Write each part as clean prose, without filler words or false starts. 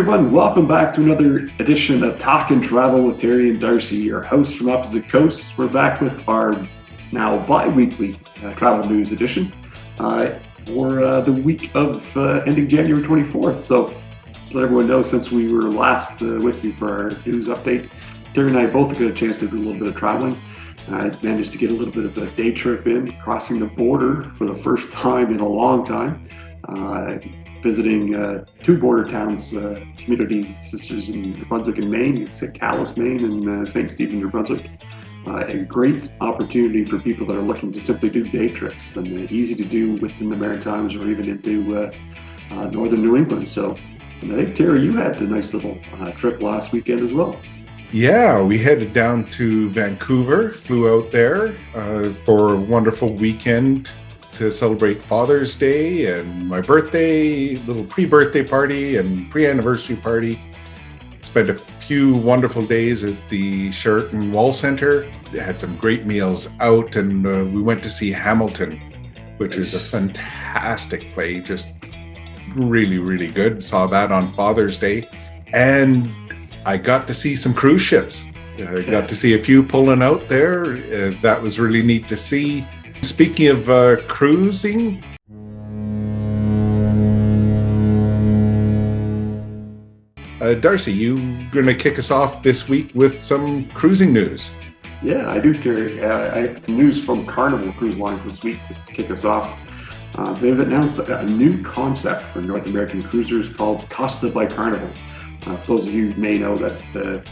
everyone, welcome back to another edition of Talk and Travel with Terry and Darcy, your hosts from opposite coasts. We're back with our now bi-weekly travel news edition for the week of ending January 24th. So let everyone know, since we were last with you for our news update, Terry and I both got a chance to do a little bit of traveling. I managed to get a little bit of a day trip in, crossing the border for the first time in a long time. Visiting two border towns, community sisters in New Brunswick and Maine. It's at Calais, Maine, and St. Stephen, New Brunswick. A great opportunity for people that are looking to simply do day trips, and easy to do within the Maritimes or even into northern New England. So I think, Terry, you had a nice little trip last weekend as well. Yeah, we headed down to Vancouver, flew out there for a wonderful weekend to celebrate Father's Day and my birthday, little pre-birthday party and pre-anniversary party. Spent a few wonderful days at the Sheraton Wall Center. Had some great meals out, and we went to see Hamilton, which is a fantastic play, just really, really good. Saw that on Father's Day. And I got to see some cruise ships. I got to see a few pulling out there. That was really neat to see. Speaking of cruising, Darcy, you're going to kick us off this week with some cruising news. Yeah, I do, Terry. I have some news from Carnival Cruise Lines this week just to kick us off. They've announced a new concept for North American cruisers called Costa by Carnival. For those of you who may know that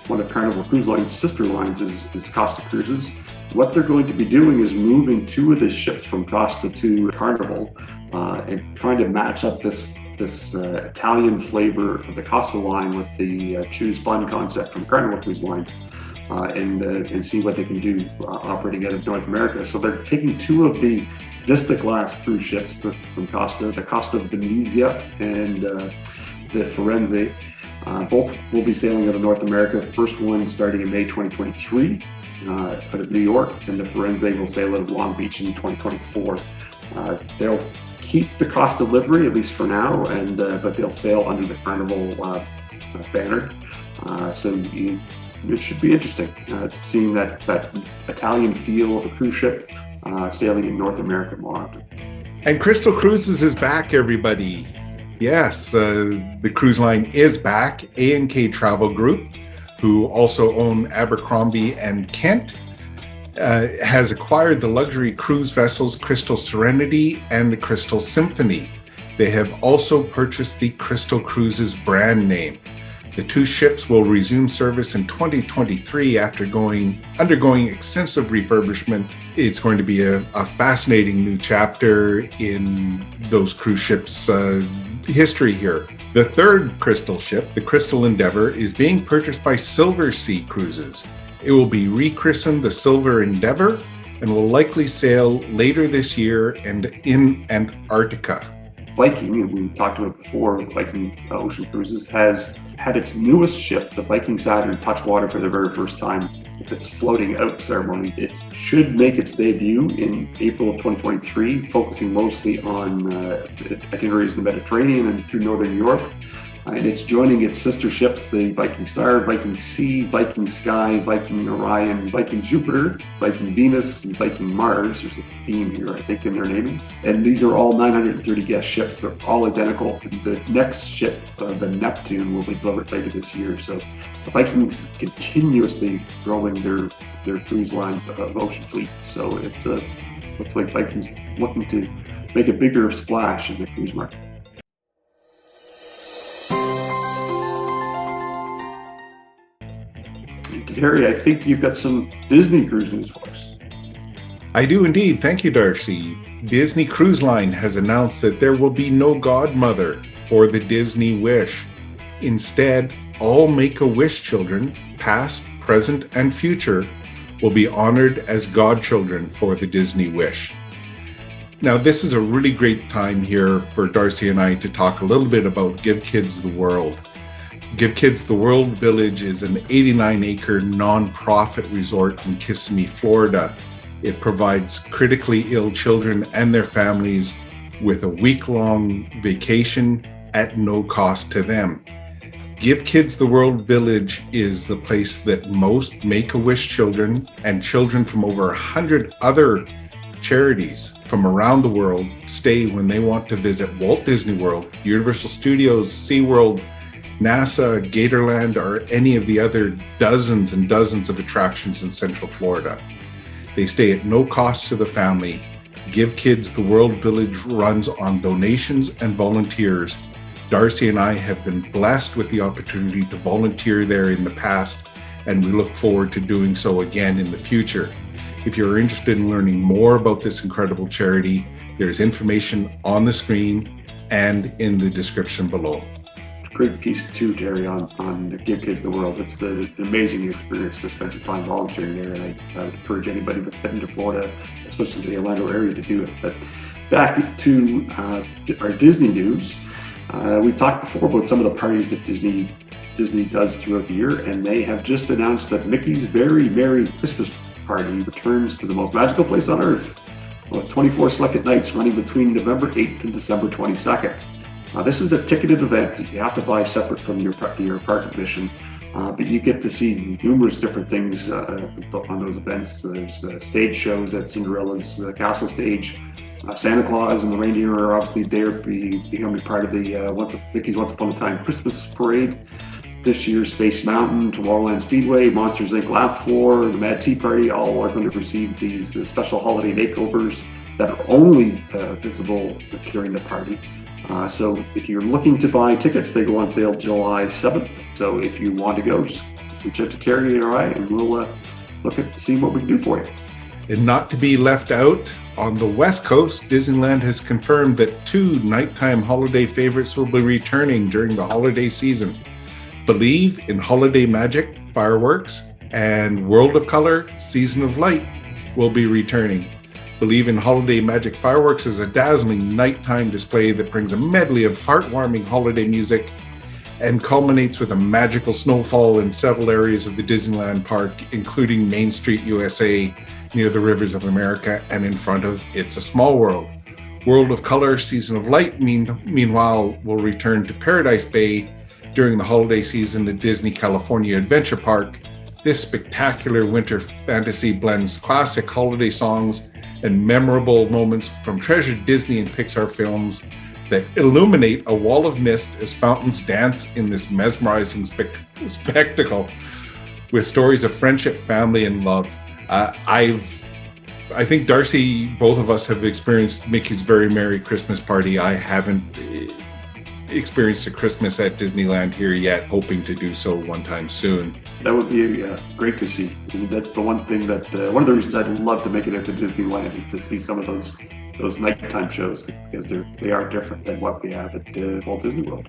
one of Carnival Cruise Line's sister lines is Costa Cruises. What they're going to be doing is moving two of the ships from Costa to Carnival and trying to match up this Italian flavor of the Costa line with the Choose Fun concept from Carnival Cruise Lines and see what they can do operating out of North America. So they're taking two of the Vista class cruise ships from Costa, the Costa Venezia and the Firenze. Both will be sailing out of North America. First one starting in May 2023. Out of New York, and the Firenze will sail out of Long Beach in 2024. They'll keep the Costa livery, at least for now, and but they'll sail under the Carnival banner. So it should be interesting seeing that Italian feel of a cruise ship sailing in North America more often. And Crystal Cruises is back, everybody. Yes, the cruise line is back. A&K Travel Group, who also own Abercrombie and Kent, has acquired the luxury cruise vessels Crystal Serenity and the Crystal Symphony. They have also purchased the Crystal Cruises brand name. The two ships will resume service in 2023 after undergoing extensive refurbishment. It's going to be a fascinating new chapter in those cruise ships' history here. The third Crystal ship, the Crystal Endeavour, is being purchased by Silver Sea Cruises. It will be rechristened the Silver Endeavour and will likely sail later this year and in Antarctica. Viking, and we talked about before with Viking Ocean Cruises, has had its newest ship, the Viking Saturn, touch water for the very first time. Its floating out ceremony. It should make its debut in April of 2023, focusing mostly on itineraries in the Mediterranean and through Northern Europe. And it's joining its sister ships, the Viking Star, Viking Sea, Viking Sky, Viking Orion, Viking Jupiter, Viking Venus, and Viking Mars. There's a theme here, I think, in their naming. And these are all 930 guest ships. They're all identical. The next ship, the Neptune, will be delivered later this year. So the Vikings continuously growing their cruise line of ocean fleet. So it looks like Vikings looking to make a bigger splash in the cruise market. Terry, I think you've got some Disney cruise news for us. I do indeed. Thank you, Darcy. Disney Cruise Line has announced that there will be no godmother for the Disney Wish. Instead, all Make-A-Wish children, past, present, and future, will be honored as godchildren for the Disney Wish. Now, this is a really great time here for Darcy and I to talk a little bit about Give Kids the World. Give Kids the World Village is an 89-acre nonprofit resort in Kissimmee, Florida. It provides critically ill children and their families with a week-long vacation at no cost to them. Give Kids the World Village is the place that most Make-A-Wish children and children from over 100 other charities from around the world stay when they want to visit Walt Disney World, Universal Studios, SeaWorld, NASA, Gatorland, or any of the other dozens and dozens of attractions in Central Florida. They stay at no cost to the family. Give Kids the World Village runs on donations and volunteers. Darcy and I have been blessed with the opportunity to volunteer there in the past, and we look forward to doing so again in the future. If you're interested in learning more about this incredible charity, there's information on the screen and in the description below. Great piece too, Terry, on Give Kids the World. It's an amazing experience to spend some time volunteering there, and I would encourage anybody that's heading to Florida, especially the Orlando area, to do it. But back to our Disney news. We've talked before about some of the parties that Disney does throughout the year, and they have just announced that Mickey's Very Merry Christmas Party returns to the most magical place on earth, with 24 selected nights running between November 8th and December 22nd. This is a ticketed event that you have to buy separate from your park admission, but you get to see numerous different things on those events. There's stage shows at Cinderella's castle stage. Santa Claus and the reindeer are obviously there, becoming part of the Mickey's Once Upon a Time Christmas Parade. This year's Space Mountain, Tomorrowland Speedway, Monsters Inc. Laugh Floor, the Mad Tea Party, all are going to receive these special holiday makeovers that are only visible during the party. So if you're looking to buy tickets, they go on sale July 7th. So if you want to go, just reach out to Terry and I, and we'll look at seeing what we can do for you. And not to be left out, on the West Coast, Disneyland has confirmed that 2 nighttime holiday favorites will be returning during the holiday season. Believe in Holiday Magic Fireworks and World of Color Season of Light will be returning. Believe in Holiday Magic Fireworks is a dazzling nighttime display that brings a medley of heartwarming holiday music and culminates with a magical snowfall in several areas of the Disneyland park, including Main Street, USA, near the Rivers of America, and in front of It's a Small World. World of Color Season of Light, meanwhile, will return to Paradise Bay during the holiday season at Disney California Adventure Park. This spectacular winter fantasy blends classic holiday songs and memorable moments from treasured Disney and Pixar films that illuminate a wall of mist as fountains dance in this mesmerizing spectacle with stories of friendship, family, and love. I think Darcy, both of us have experienced Mickey's Very Merry Christmas Party. I haven't experienced a Christmas at Disneyland here yet, hoping to do so one time soon. That would be great to see. And that's the one thing that, one of the reasons I'd love to make it out to Disneyland is to see some of those nighttime shows, because they are different than what we have at Walt Disney World.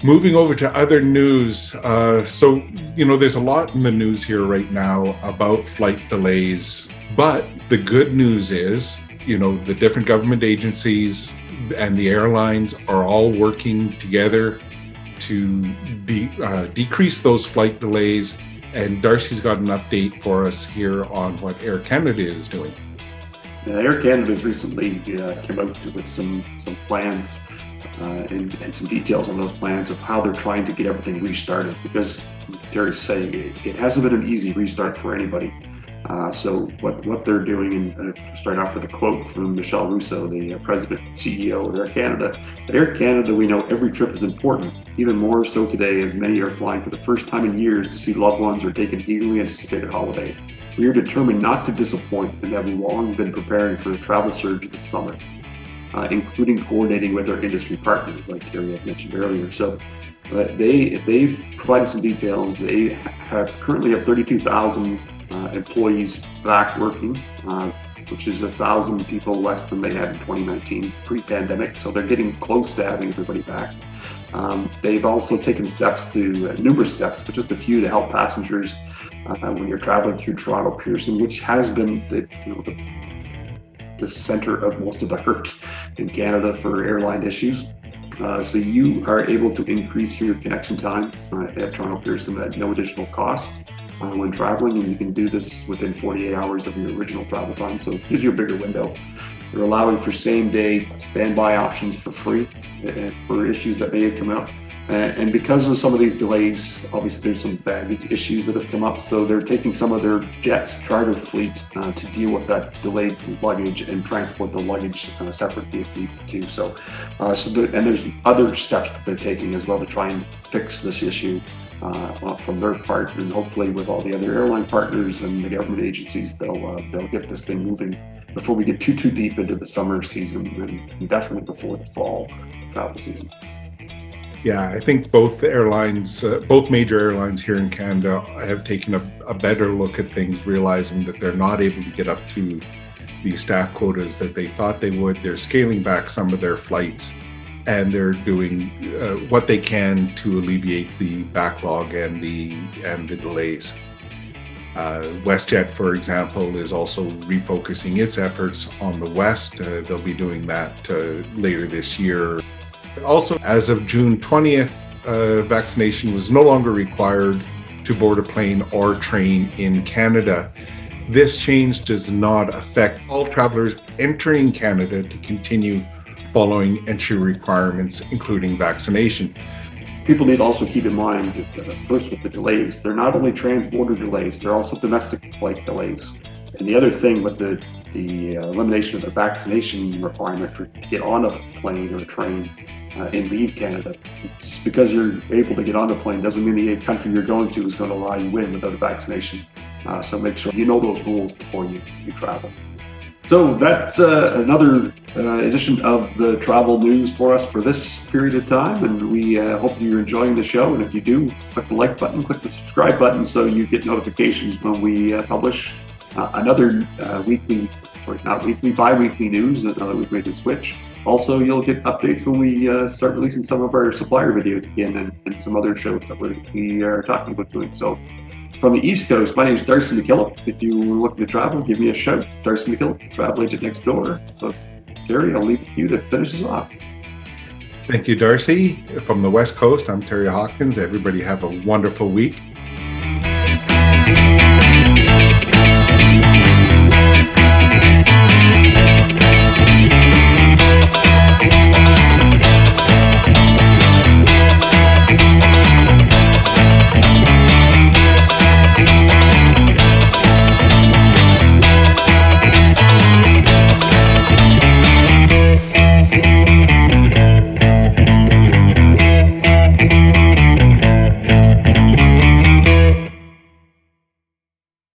Moving over to other news. So, there's a lot in the news here right now about flight delays, but the good news is, the different government agencies and the airlines are all working together to decrease those flight delays. And Darcy's got an update for us here on what Air Canada is doing. Air Canada has recently came out with some plans and some details on those plans of how they're trying to get everything restarted, because Terry's saying it hasn't been an easy restart for anybody. So what they're doing, and to start off with a quote from Michelle Russo, the president and CEO of Air Canada. At Air Canada, we know every trip is important, even more so today as many are flying for the first time in years to see loved ones or take an eagerly anticipated holiday. We are determined not to disappoint and have long been preparing for a travel surge this summer, including coordinating with our industry partners, like Terry had mentioned earlier. So they've provided some details. They currently have 32,000 employees back working, which is 1,000 people less than they had in 2019 pre-pandemic. So they're getting close to having everybody back. They've also taken numerous steps, but just a few to help passengers when you're traveling through Toronto Pearson, which has been the center of most of the hurt in Canada for airline issues. So you are able to increase your connection time at Toronto Pearson at no additional cost when traveling, and you can do this within 48 hours of your original travel time, so it gives you a bigger window. They're allowing for same-day standby options for free for issues that may have come out. And because of some of these delays, obviously there's some baggage issues that have come up. So they're taking some of their jets charter fleet to deal with that delayed luggage and transport the luggage separately if needed to. And there's other steps that they're taking as well to try and fix this issue from their part, and hopefully with all the other airline partners and the government agencies, they'll get this thing moving before we get too deep into the summer season, and definitely before the fall travel season. Yeah, I think both major airlines here in Canada have taken a better look at things, realizing that they're not able to get up to the staff quotas that they thought they would. They're scaling back some of their flights, and they're doing what they can to alleviate the backlog and the delays. WestJet, for example, is also refocusing its efforts on the West. They'll be doing that later this year. Also, as of June 20th, vaccination was no longer required to board a plane or train in Canada. This change does not affect all travelers entering Canada to continue following entry requirements, including vaccination. People need to also keep in mind that first with the delays, they're not only trans-border delays, they're also domestic flight delays. And the other thing with the elimination of the vaccination requirement to get on a plane or a train and leave Canada, just because you're able to get on the plane doesn't mean the country you're going to is going to allow you in without a vaccination. So make sure you know those rules before you travel. So that's another edition of the travel news for us for this period of time, and we hope you're enjoying the show. And if you do, click the like button, click the subscribe button so you get notifications when we publish another bi-weekly news, now that we've made the switch. Also, you'll get updates when we start releasing some of our supplier videos again, and some other shows that we are talking about doing. So from the East Coast, my name is Darcy and McKillop. If you were looking to travel, give me a shout. Darcy and McKillop, travel agent next door. So Terry, I'll leave you to finish us off. Thank you, Darcy. From the West Coast, I'm Terry Hawkins. Everybody have a wonderful week.